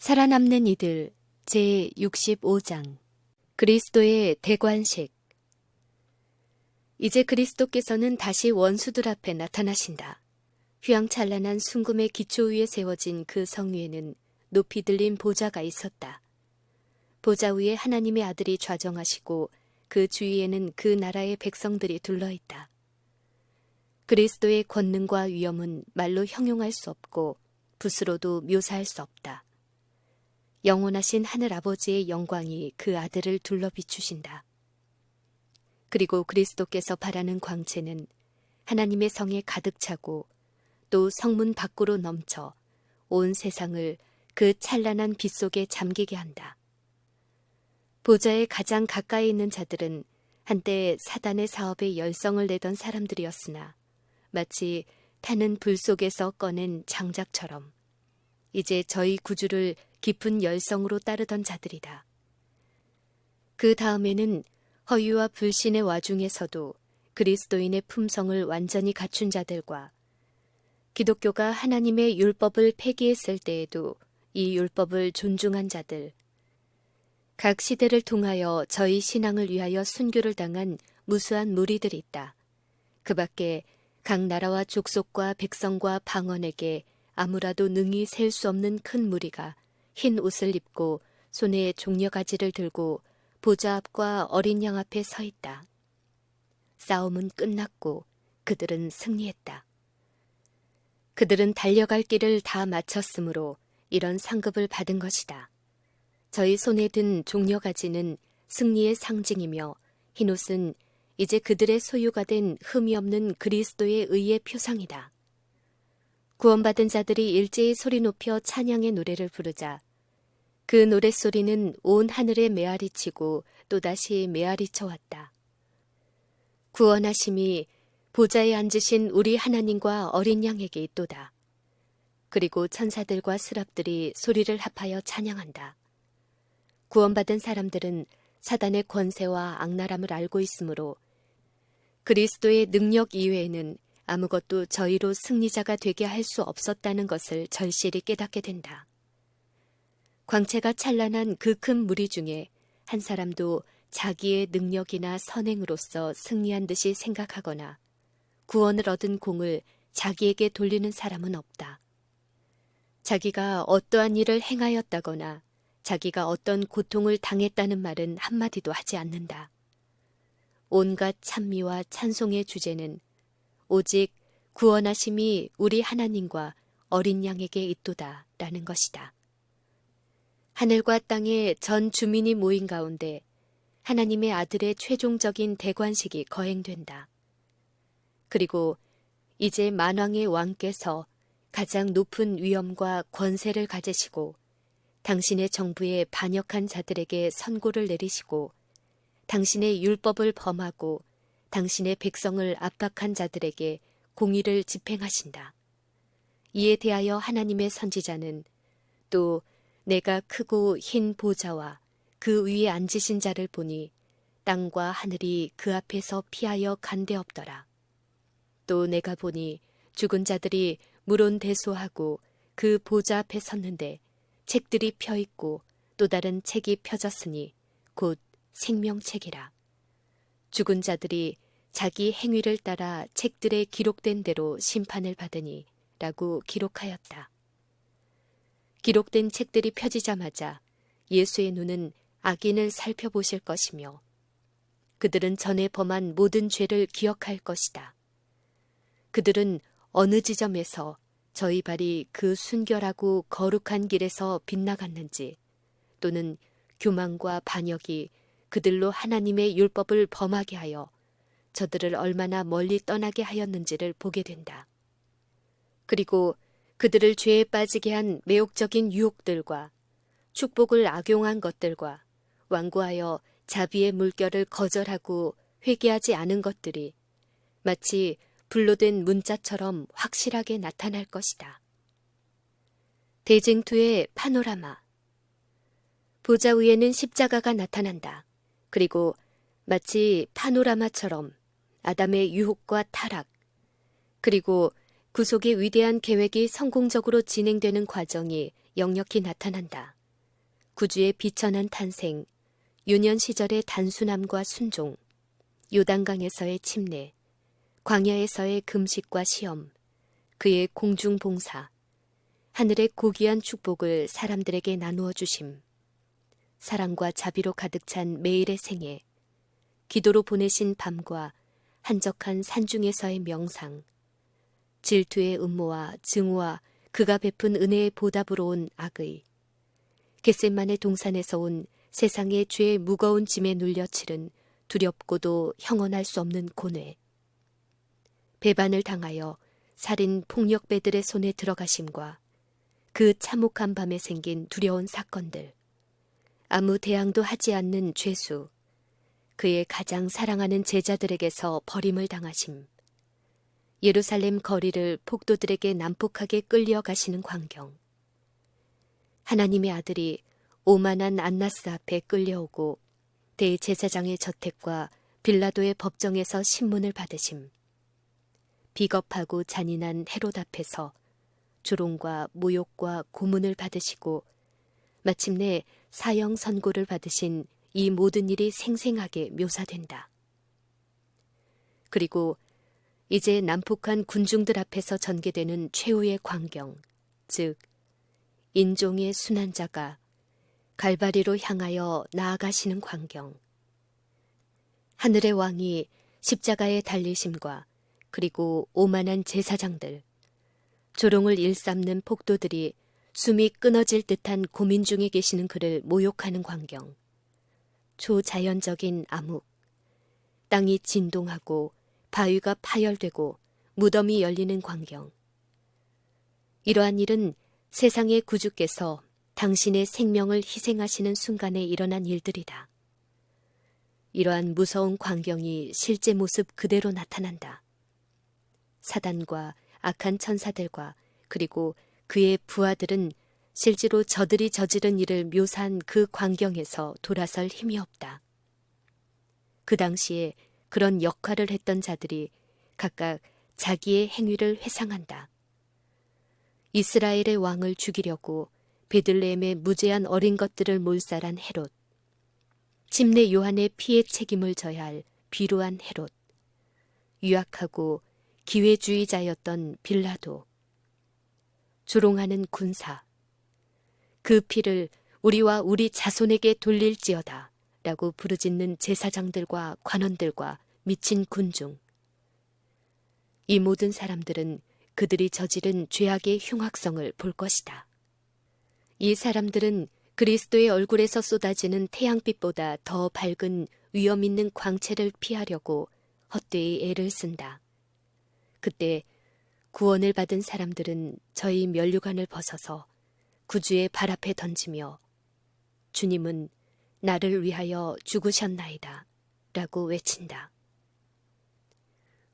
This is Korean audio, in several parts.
살아남는 이들 제65장 그리스도의 대관식. 이제 그리스도께서는 다시 원수들 앞에 나타나신다. 휘황찬란한 순금의 기초 위에 세워진 그 성 위에는 높이 들린 보좌가 있었다. 보좌 위에 하나님의 아들이 좌정하시고 그 주위에는 그 나라의 백성들이 둘러있다. 그리스도의 권능과 위엄은 말로 형용할 수 없고 붓으로도 묘사할 수 없다. 영원하신 하늘 아버지의 영광이 그 아들을 둘러 비추신다. 그리고 그리스도께서 바라는 광채는 하나님의 성에 가득 차고 또 성문 밖으로 넘쳐 온 세상을 그 찬란한 빛 속에 잠기게 한다. 보좌에 가장 가까이 있는 자들은 한때 사단의 사업에 열성을 내던 사람들이었으나 마치 타는 불 속에서 꺼낸 장작처럼 이제 저희 구주를 깊은 열성으로 따르던 자들이다. 그 다음에는 허위와 불신의 와중에서도 그리스도인의 품성을 완전히 갖춘 자들과 기독교가 하나님의 율법을 폐기했을 때에도 이 율법을 존중한 자들, 각 시대를 통하여 저희 신앙을 위하여 순교를 당한 무수한 무리들이 있다. 그 밖에 각 나라와 족속과 백성과 방언에게 아무라도 능히 셀 수 없는 큰 무리가 흰 옷을 입고 손에 종려가지를 들고 보좌 앞과 어린 양 앞에 서 있다. 싸움은 끝났고 그들은 승리했다. 그들은 달려갈 길을 다 마쳤으므로 이런 상급을 받은 것이다. 저희 손에 든 종려가지는 승리의 상징이며 흰옷은 이제 그들의 소유가 된 흠이 없는 그리스도의 의의 표상이다. 구원받은 자들이 일제히 소리 높여 찬양의 노래를 부르자 그 노랫소리는 온 하늘에 메아리치고 또다시 메아리쳐 왔다. 구원하심이 보좌에 앉으신 우리 하나님과 어린 양에게 있도다. 그리고 천사들과 스랍들이 소리를 합하여 찬양한다. 구원받은 사람들은 사단의 권세와 악랄함을 알고 있으므로 그리스도의 능력 이외에는 아무것도 저희로 승리자가 되게 할 수 없었다는 것을 절실히 깨닫게 된다. 광채가 찬란한 그 큰 무리 중에 한 사람도 자기의 능력이나 선행으로서 승리한 듯이 생각하거나 구원을 얻은 공을 자기에게 돌리는 사람은 없다. 자기가 어떠한 일을 행하였다거나 자기가 어떤 고통을 당했다는 말은 한마디도 하지 않는다. 온갖 찬미와 찬송의 주제는 오직 구원하심이 우리 하나님과 어린 양에게 있도다 라는 것이다. 하늘과 땅의 전 주민이 모인 가운데 하나님의 아들의 최종적인 대관식이 거행된다. 그리고 이제 만왕의 왕께서 가장 높은 위엄과 권세를 가지시고 당신의 정부에 반역한 자들에게 선고를 내리시고 당신의 율법을 범하고 당신의 백성을 압박한 자들에게 공의를 집행하신다. 이에 대하여 하나님의 선지자는 또 내가 크고 흰 보좌와 그 위에 앉으신 자를 보니 땅과 하늘이 그 앞에서 피하여 간데없더라. 또 내가 보니 죽은 자들이 물온대소하고 그 보좌 앞에 섰는데 책들이 펴있고 또 다른 책이 펴졌으니 곧 생명책이라. 죽은 자들이 자기 행위를 따라 책들에 기록된 대로 심판을 받으니 라고 기록하였다. 기록된 책들이 펴지자마자 예수의 눈은 악인을 살펴보실 것이며 그들은 전에 범한 모든 죄를 기억할 것이다. 그들은 어느 지점에서 저희 발이 그 순결하고 거룩한 길에서 빗나갔는지 또는 교만과 반역이 그들로 하나님의 율법을 범하게 하여 저들을 얼마나 멀리 떠나게 하였는지를 보게 된다. 그리고 그들을 죄에 빠지게 한 매혹적인 유혹들과 축복을 악용한 것들과 완고하여 자비의 물결을 거절하고 회개하지 않은 것들이 마치 불로 된 문자처럼 확실하게 나타날 것이다. 대쟁투의 파노라마. 보좌 위에는 십자가가 나타난다. 그리고 마치 파노라마처럼 아담의 유혹과 타락, 그리고 구속의 위대한 계획이 성공적으로 진행되는 과정이 역력히 나타난다. 구주의 비천한 탄생, 유년 시절의 단순함과 순종, 요단강에서의 침례, 광야에서의 금식과 시험, 그의 공중 봉사, 하늘의 고귀한 축복을 사람들에게 나누어 주심, 사랑과 자비로 가득 찬 매일의 생애, 기도로 보내신 밤과 한적한 산중에서의 명상, 질투의 음모와 증오와 그가 베푼 은혜의 보답으로 온 악의, 겟세만의 동산에서 온 세상의 죄의 무거운 짐에 눌려 치른 두렵고도 형언할 수 없는 고뇌, 배반을 당하여 살인 폭력배들의 손에 들어가심과 그 참혹한 밤에 생긴 두려운 사건들, 아무 대항도 하지 않는 죄수, 그의 가장 사랑하는 제자들에게서 버림을 당하심, 예루살렘 거리를 폭도들에게 난폭하게 끌려가시는 광경, 하나님의 아들이 오만한 안나스 앞에 끌려오고 대제사장의 저택과 빌라도의 법정에서 신문을 받으심, 비겁하고 잔인한 헤롯 앞에서 조롱과 모욕과 고문을 받으시고 마침내 사형 선고를 받으신 이 모든 일이 생생하게 묘사된다. 그리고 이제 난폭한 군중들 앞에서 전개되는 최후의 광경, 즉 인종의 순환자가 갈바리로 향하여 나아가시는 광경, 하늘의 왕이 십자가에 달리심과 그리고 오만한 제사장들, 조롱을 일삼는 폭도들이 숨이 끊어질 듯한 고민 중에 계시는 그를 모욕하는 광경, 초자연적인 암흑, 땅이 진동하고 바위가 파열되고 무덤이 열리는 광경. 이러한 일은 세상의 구주께서 당신의 생명을 희생하시는 순간에 일어난 일들이다. 이러한 무서운 광경이 실제 모습 그대로 나타난다. 사단과 악한 천사들과 그리고 그의 부하들은 실제로 저들이 저지른 일을 묘사한 그 광경에서 돌아설 힘이 없다. 그 당시에 그런 역할을 했던 자들이 각각 자기의 행위를 회상한다. 이스라엘의 왕을 죽이려고 베들레헴의 무죄한 어린 것들을 몰살한 헤롯, 침례 요한의 피의 책임을 져야 할 비루한 헤롯, 유약하고 기회주의자였던 빌라도, 조롱하는 군사, 그 피를 우리와 우리 자손에게 돌릴지어다 라고 부르짖는 제사장들과 관원들과 미친 군중. 이 모든 사람들은 그들이 저지른 죄악의 흉악성을 볼 것이다. 이 사람들은 그리스도의 얼굴에서 쏟아지는 태양빛보다 더 밝은 위험 있는 광채를 피하려고 헛되이 애를 쓴다. 그때 구원을 받은 사람들은 저희 면류관을 벗어서 구주의 발 앞에 던지며 주님은 나를 위하여 죽으셨나이다 라고 외친다.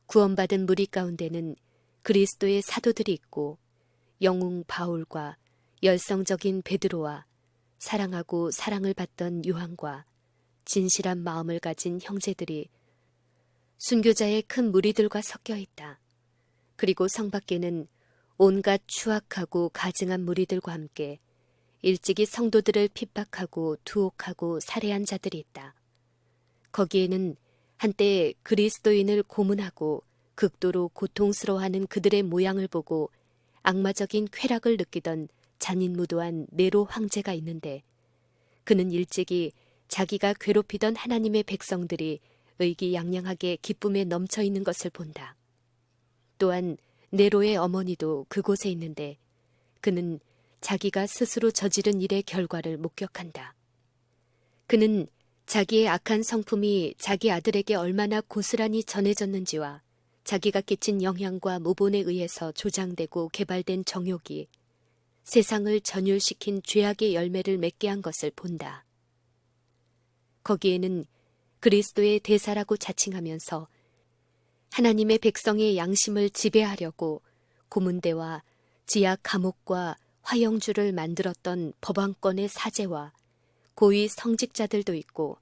구원받은 무리 가운데는 그리스도의 사도들이 있고 영웅 바울과 열성적인 베드로와 사랑하고 사랑을 받던 요한과 진실한 마음을 가진 형제들이 순교자의 큰 무리들과 섞여 있다. 그리고 성 밖에는 온갖 추악하고 가증한 무리들과 함께 일찍이 성도들을 핍박하고 투옥하고 살해한 자들이 있다. 거기에는 한때 그리스도인을 고문하고 극도로 고통스러워하는 그들의 모양을 보고 악마적인 쾌락을 느끼던 잔인무도한 네로 황제가 있는데 그는 일찍이 자기가 괴롭히던 하나님의 백성들이 의기양양하게 기쁨에 넘쳐 있는 것을 본다. 또한 네로의 어머니도 그곳에 있는데 그는 자기가 스스로 저지른 일의 결과를 목격한다. 그는 자기의 악한 성품이 자기 아들에게 얼마나 고스란히 전해졌는지와 자기가 끼친 영향과 모본에 의해서 조장되고 개발된 정욕이 세상을 전율시킨 죄악의 열매를 맺게 한 것을 본다. 거기에는 그리스도의 대사라고 자칭하면서 하나님의 백성의 양심을 지배하려고 고문대와 지하 감옥과 화형주를 만들었던 법왕권의 사제와 고위 성직자들도 있고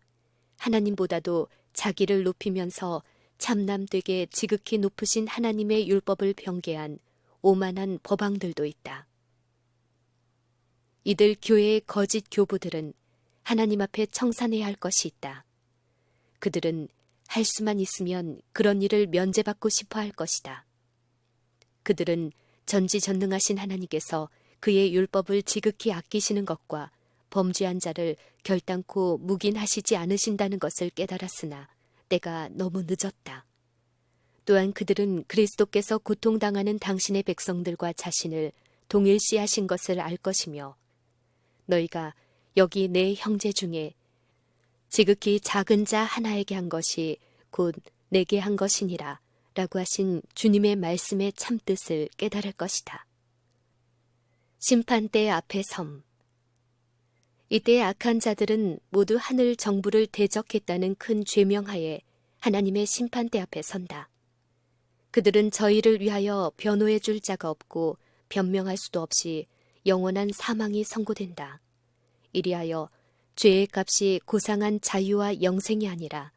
하나님보다도 자기를 높이면서 참남되게 지극히 높으신 하나님의 율법을 변개한 오만한 법왕들도 있다. 이들 교회의 거짓 교부들은 하나님 앞에 청산해야 할 것이 있다. 그들은 할 수만 있으면 그런 일을 면제받고 싶어 할 것이다. 그들은 전지전능하신 하나님께서 그의 율법을 지극히 아끼시는 것과 범죄한 자를 결단코 묵인하시지 않으신다는 것을 깨달았으나 때가 너무 늦었다. 또한 그들은 그리스도께서 고통당하는 당신의 백성들과 자신을 동일시하신 것을 알 것이며 너희가 여기 내 형제 중에 지극히 작은 자 하나에게 한 것이 곧 내게 한 것이니라 라고 하신 주님의 말씀의 참뜻을 깨달을 것이다. 심판대 앞에 섬. 이때 악한 자들은 모두 하늘 정부를 대적했다는 큰 죄명하에 하나님의 심판대 앞에 선다. 그들은 저희를 위하여 변호해 줄 자가 없고 변명할 수도 없이 영원한 사망이 선고된다. 이리하여 죄의 값이 고상한 자유와 영생이 아니라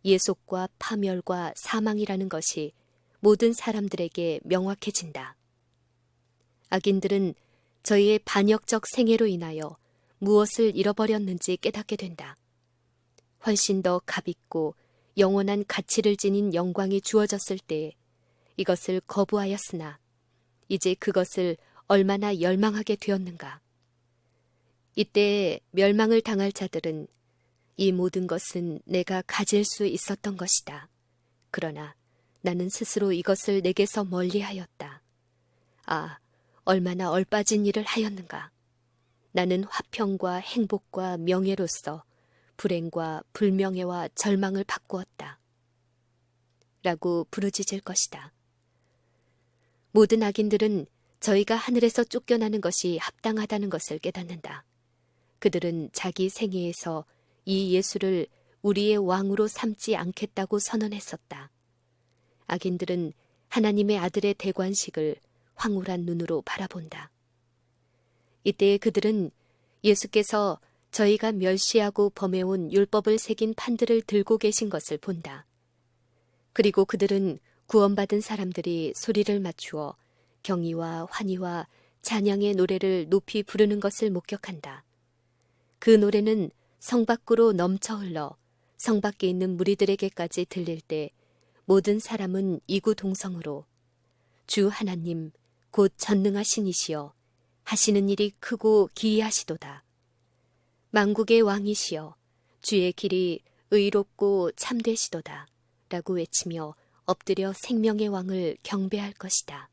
예속과 파멸과 사망이라는 것이 모든 사람들에게 명확해진다. 악인들은 저희의 반역적 생애로 인하여 무엇을 잃어버렸는지 깨닫게 된다. 훨씬 더 값있고 영원한 가치를 지닌 영광이 주어졌을 때에 이것을 거부하였으나 이제 그것을 얼마나 열망하게 되었는가. 이때 멸망을 당할 자들은 이 모든 것은 내가 가질 수 있었던 것이다. 그러나 나는 스스로 이것을 내게서 멀리하였다. 아, 얼마나 얼빠진 일을 하였는가. 나는 화평과 행복과 명예로서 불행과 불명예와 절망을 바꾸었다. 라고 부르짖을 것이다. 모든 악인들은 저희가 하늘에서 쫓겨나는 것이 합당하다는 것을 깨닫는다. 그들은 자기 생애에서 이 예수를 우리의 왕으로 삼지 않겠다고 선언했었다. 악인들은 하나님의 아들의 대관식을 황홀한 눈으로 바라본다. 이때 그들은 예수께서 저희가 멸시하고 범해온 율법을 새긴 판들을 들고 계신 것을 본다. 그리고 그들은 구원받은 사람들이 소리를 맞추어 경의와 환희와 찬양의 노래를 높이 부르는 것을 목격한다. 그 노래는 성 밖으로 넘쳐 흘러 성 밖에 있는 무리들에게까지 들릴 때 모든 사람은 이구동성으로 주 하나님 곧 전능하신 이시여 하시는 일이 크고 기이하시도다. 만국의 왕이시여 주의 길이 의롭고 참되시도다 라고 외치며 엎드려 생명의 왕을 경배할 것이다.